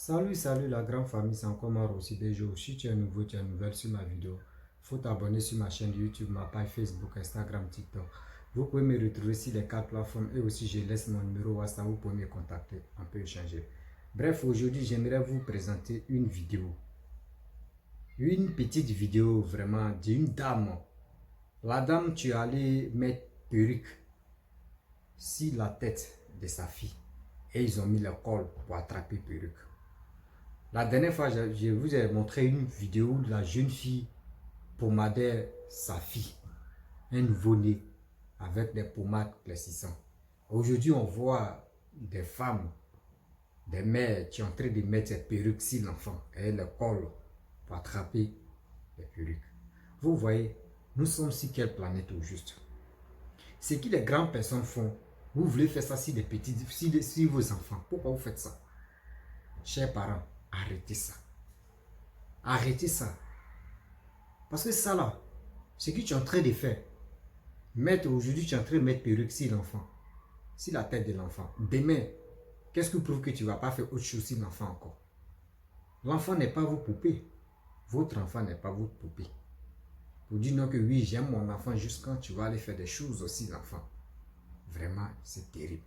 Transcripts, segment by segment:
Salut la grande famille, c'est encore moi aussi des jours. Si tu es nouveau, tu es nouvelle sur ma vidéo, faut t'abonner sur ma chaîne YouTube, ma page Facebook, Instagram, TikTok. Vous pouvez me retrouver sur les quatre plateformes et aussi je laisse mon numéro WhatsApp, vous pouvez me contacter, on peut échanger. Bref, aujourd'hui j'aimerais vous présenter une vidéo. Une petite vidéo vraiment d'une dame. La dame, tu es allé mettre perruque sur la tête de sa fille et ils ont mis le col pour attraper perruque. La dernière fois, je vous ai montré une vidéo de la jeune fille pommadait sa fille, un nouveau-né, avec des pommades éclaircissantes. Aujourd'hui, on voit des femmes, des mères qui sont en train de mettre ces perruques sur l'enfant et le col pour attraper les perruques. Vous voyez, nous sommes sur quelle planète au juste? Ce que les grandes personnes font, vous voulez faire ça sur des petits, sur vos enfants. Pourquoi vous faites ça? Chers parents, arrêtez ça. Arrêtez ça. Parce que ça là, ce que tu es en train de faire, aujourd'hui tu es en train de mettre perruque sur l'enfant, sur la tête de l'enfant. Demain, qu'est-ce qui prouve que tu ne vas pas faire autre chose sur l'enfant encore? L'enfant n'est pas votre poupée. Votre enfant n'est pas votre poupée. Pour dire non que oui, j'aime mon enfant juste quand tu vas aller faire des choses aussi l'enfant. Vraiment, c'est terrible.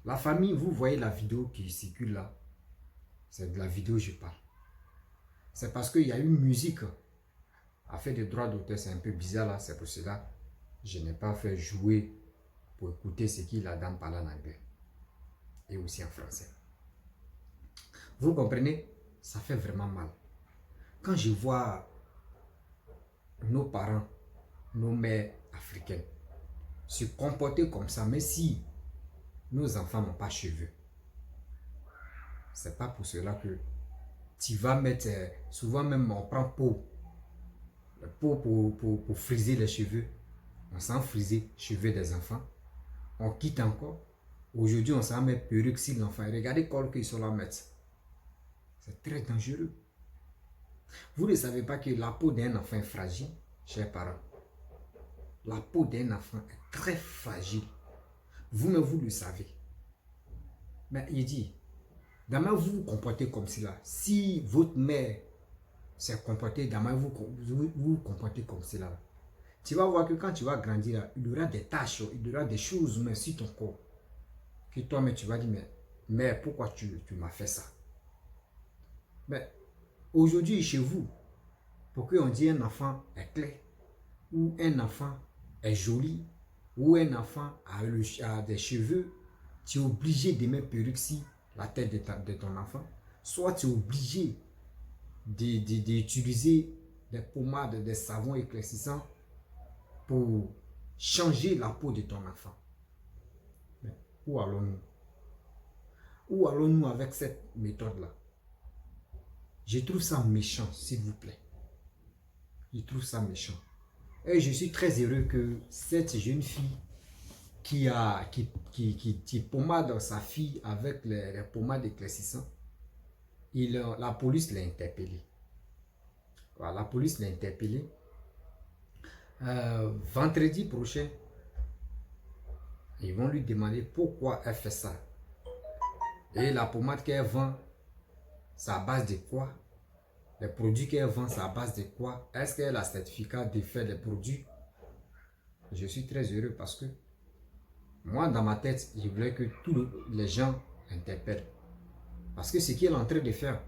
La famille, vous voyez la vidéo qui circule là. C'est de la vidéo que je parle. C'est parce qu'il y a une musique. Affaire de droits d'auteur, c'est un peu bizarre là, c'est pour cela je n'ai pas fait jouer pour écouter ce que la dame parle en anglais et aussi en français. Vous comprenez? Ça fait vraiment mal. Quand je vois nos parents, nos mères africaines se comporter comme ça, mais si nos enfants n'ont pas cheveux, c'est pas pour cela que tu vas mettre, souvent même on prend pour friser les cheveux. On s'en friser les cheveux des enfants. On quitte encore. Aujourd'hui, on s'en met perruque sur l'enfant. Regardez le col qu'ils sont là mettre. C'est très dangereux. Vous ne savez pas que la peau d'un enfant est fragile, chers parents. La peau d'un enfant est très fragile. Vous-même, vous le savez. Mais il dit, demain vous vous comportez comme cela. Si votre mère s'est comportée, demain vous vous comportez comme cela. Tu vas voir que quand tu vas grandir, il y aura des tâches, il y aura des choses mais sur ton corps. Que toi-même tu vas dire, mais pourquoi tu m'as fait ça? Mais aujourd'hui chez vous, pour qu'on dise un enfant est clair, ou un enfant est joli, ou un enfant a des cheveux, tu es obligé de mettre perruque sur la tête de ton enfant. Soit tu es obligé d'utiliser des pommades, des savons éclaircissants pour changer la peau de ton enfant. Mais où allons-nous? Où allons-nous avec cette méthode-là? Je trouve ça méchant, s'il vous plaît. Je trouve ça méchant. Et je suis très heureux que cette jeune fille qui pommade sa fille avec les pommades éclaircissantes, la police l'a interpellée. Voilà, la police l'a interpellée. Vendredi prochain, ils vont lui demander pourquoi elle fait ça. Et la pommade qu'elle vend, c'est à base de quoi? Les produits qu'elle vend, c'est à base de quoi? Est-ce qu'elle a le certificat de faire les produits? Je suis très heureux parce que moi, dans ma tête, je voulais que tous les gens interpellent. Parce que ce qu'elle est en train de faire,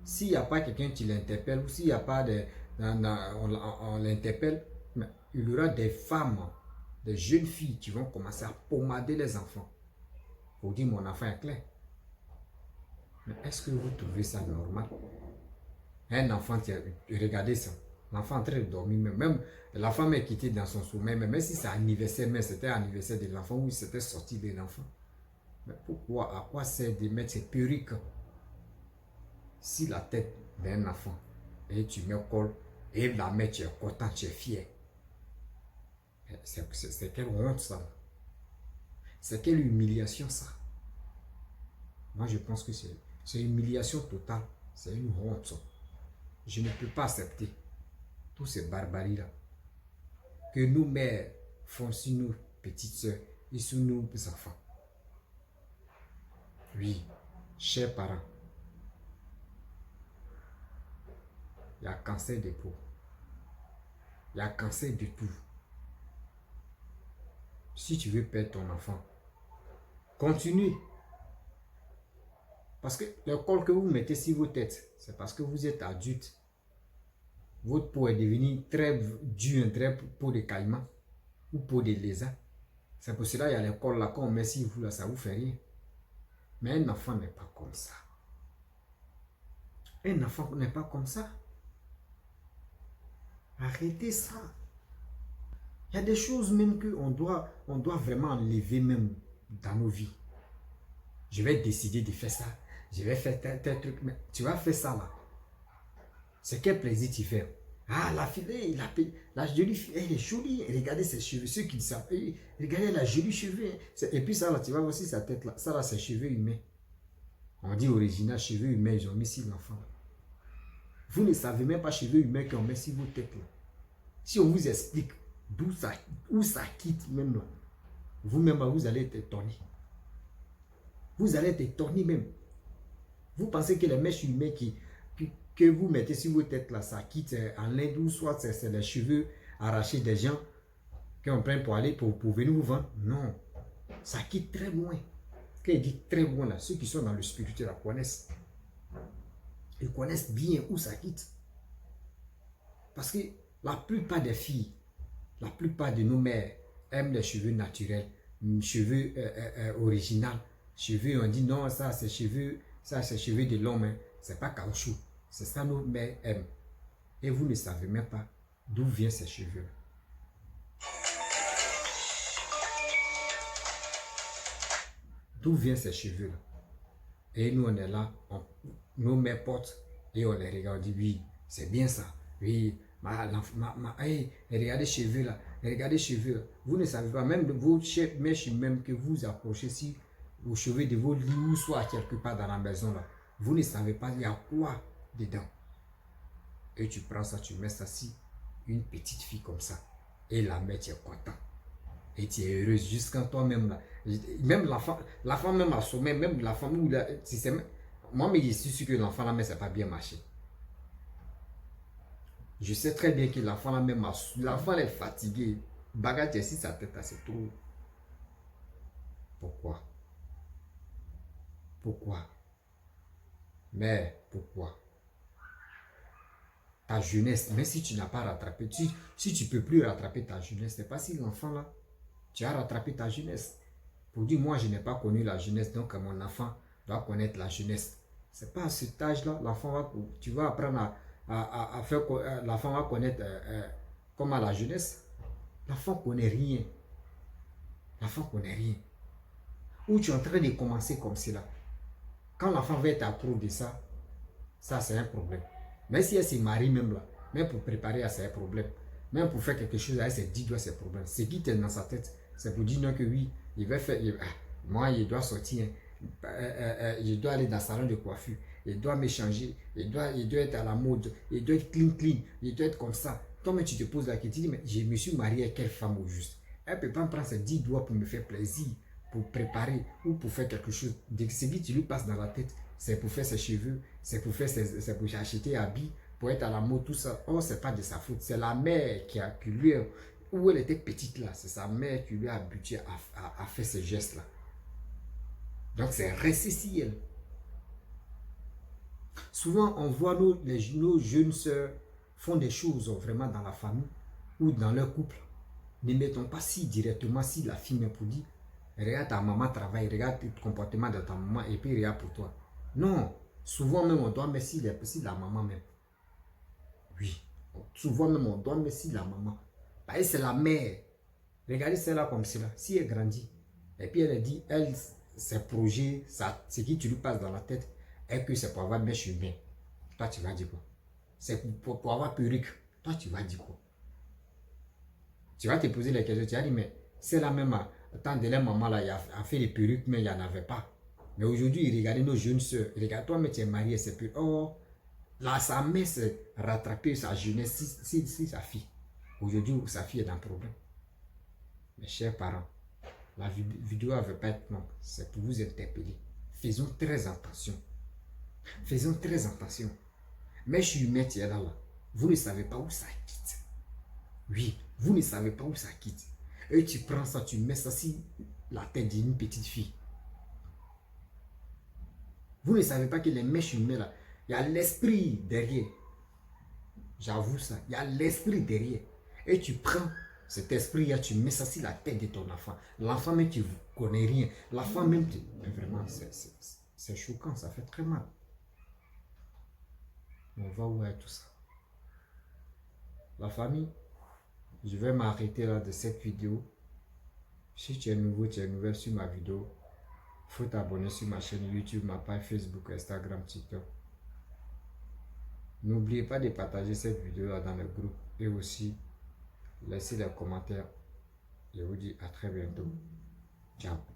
s'il n'y a pas quelqu'un qui l'interpelle, ou s'il n'y a pas de... on l'interpelle, il y aura des femmes, des jeunes filles qui vont commencer à pommader les enfants. Pour dire mon enfant est clair. Mais est-ce que vous trouvez ça normal? Un enfant, regardez ça. L'enfant en train de dormir, même la femme est quittée dans son sommeil, même si c'est anniversaire, mais c'était anniversaire de l'enfant ou c'était sorti de l'enfant. Mais pourquoi, à quoi sert de mettre ces perruques sur la tête d'un enfant et tu mets col et la mère, tu es content, tu es fier? C'est quelle honte ça? C'est quelle humiliation ça? Moi je pense que c'est une humiliation totale, c'est une honte ça. Je ne peux pas accepter toutes ces barbaries-là que nos mères font sur nos petites soeurs et sur nos enfants. Oui, chers parents, il y a cancer de peau. Il y a cancer de tout. Si tu veux perdre ton enfant, continue. Parce que le col que vous mettez sur vos têtes, c'est parce que vous êtes adulte. Votre peau est devenue très dure, très peau de caïman ou peau de lézard. C'est pour cela qu'il y a les cols là qu'on met sur vous là, ça vous fait rien. Mais un enfant n'est pas comme ça. Un enfant n'est pas comme ça. Arrêtez ça. Il y a des choses même qu'on doit vraiment enlever même dans nos vies. Je vais décider de faire ça. Je vais faire tel truc. Mais tu vas faire ça là. C'est quel plaisir tu fais? Ah, la fille, la jolie fille, elle est jolie. Regardez ses cheveux. Ceux qui le savent, regardez la jolie cheveux. Et puis ça là, tu vas voir aussi sa tête là. Ça là, c'est cheveux humains. On dit original, cheveux humains, ils ont mis sur l'enfant. Vous ne savez même pas cheveux humains qu'on met sur vos têtes là. Si on vous explique où ça quitte même là, vous-même vous allez être étonné. Vous allez être étonné même. Vous pensez que les mèches humaines que vous mettez sur vos têtes là, ça quitte en Inde ou soit c'est les cheveux arrachés des gens qu'on prend pour aller pour venir vous vendre. Non, ça quitte très loin. Quand il dit très loin là, ceux qui sont dans le spirituel la connaissent. Ils connaissent bien où ça quitte. Parce que la plupart des filles, la plupart de nos mères aiment les cheveux naturels, cheveux originaux. Cheveux, on dit non, ça c'est cheveux de l'homme, hein. C'est pas caoutchouc. C'est ça nos mères aiment. Et vous ne savez même pas d'où viennent ces cheveux. D'où viennent ces cheveux là? Et nous on est là, nos mères portent et on les regarde, on dit oui, c'est bien ça. Oui, hey, regardez les cheveux là, regardez les cheveux là. Vous ne savez pas, même de vos mèches même que vous accrochez si aux cheveux de vos lits ou soit quelque part dans la maison là, vous ne savez pas il y a quoi dedans. Et tu prends ça, tu mets ça si une petite fille comme ça. Et la mère, tu es content. Et tu es heureuse jusqu'à toi-même là. Même l'enfant même a sommeil, même la femme ou la, moi mais je suis sûr que l'enfant là, mais ça n'a pas bien marché. Je sais très bien que l'enfant là même, l'enfant est fatigué. Bagarre si sa tête c'est trop. Pourquoi? Pourquoi? Mais pourquoi? Ta jeunesse, même si tu n'as pas rattrapé, si tu ne peux plus rattraper ta jeunesse, c'est pas si l'enfant là, tu as rattrapé ta jeunesse. Pour dire, moi je n'ai pas connu la jeunesse, donc mon enfant doit connaître la jeunesse. C'est pas à cet âge-là, l'enfant va, tu vas apprendre à faire, l'enfant va connaître comment la jeunesse. L'enfant ne connaît rien. L'enfant ne connaît rien. Ou tu es en train de commencer comme cela. Quand l'enfant va être accro de ça, ça c'est un problème. Mais si elle se marie même là, même pour préparer à ses problèmes, même pour faire quelque chose avec ses 10 doigts, ses problèmes, ce qui est dans sa tête, c'est pour dire non que oui, il va faire, moi il doit sortir, je dois aller dans le salon de coiffure, il doit me changer, il doit être à la mode, il doit être clean, il doit être comme ça. Toi-même tu te poses la question, tu dis, mais je me suis marié à quelle femme au juste? Elle ne peut pas prendre ses 10 doigts pour me faire plaisir, pour préparer ou pour faire quelque chose. Dès que ce qui lui passe dans la tête, c'est pour faire ses cheveux, c'est pour acheter un habit, pour être à la mode, tout ça. Oh, c'est pas de sa faute. C'est la mère qui lui, où elle était petite là, c'est sa mère qui lui a habitué à faire ces gestes là. Donc c'est resté si elle. Souvent, on voit nos jeunes sœurs font des choses vraiment dans la famille ou dans leur couple. Ne mettons pas si directement si la fille me pour dire, regarde ta maman travaille, regarde le comportement de ta maman et puis regarde pour toi. Non, souvent même on doit mettre si la maman même. Oui, souvent même on doit mettre si la maman. Parce que c'est la mère. Regardez celle-là comme cela. Si elle grandit, et puis elle dit, elle, ses projets, ce qui tu lui passe dans la tête, est que c'est pour avoir mèche humaine. Toi, tu vas dire quoi? C'est pour avoir perruque. Toi, tu vas dire quoi? Tu vas te poser la question, tu vas dire, mais c'est la même, tant de la maman là, il a fait des perruques, mais il n'y en avait pas. Mais aujourd'hui, regardez nos jeunes soeurs, regarde toi, mais tu es marié, c'est plus. Oh, là, sa mère s'est rattrapée sa jeunesse, si sa fille. Aujourd'hui, sa fille est dans le problème. Mes chers parents, la vidéo ne veut pas être longue, c'est pour vous interpeller. Faisons très attention. Faisons très attention. Mais je suis humain, tu es là. Vous ne savez pas où ça quitte. Oui, vous ne savez pas où ça quitte. Et tu prends ça, tu mets ça sur la tête d'une petite fille. Vous ne savez pas que les mèches humaines là, il y a l'esprit derrière. J'avoue ça, il y a l'esprit derrière. Et tu prends cet esprit-là, tu mets ça sur la tête de ton enfant. L'enfant même, tu ne connais rien. L'enfant même, mais vraiment, c'est choquant, ça fait très mal. On va où est tout ça? La famille, je vais m'arrêter là de cette vidéo. Si tu es nouveau, tu es nouvelle sur ma vidéo, il faut t'abonner sur ma chaîne YouTube, ma page Facebook, Instagram, TikTok. N'oubliez pas de partager cette vidéo là dans le groupe et aussi laisser des commentaires. Je vous dis à très bientôt. Ciao.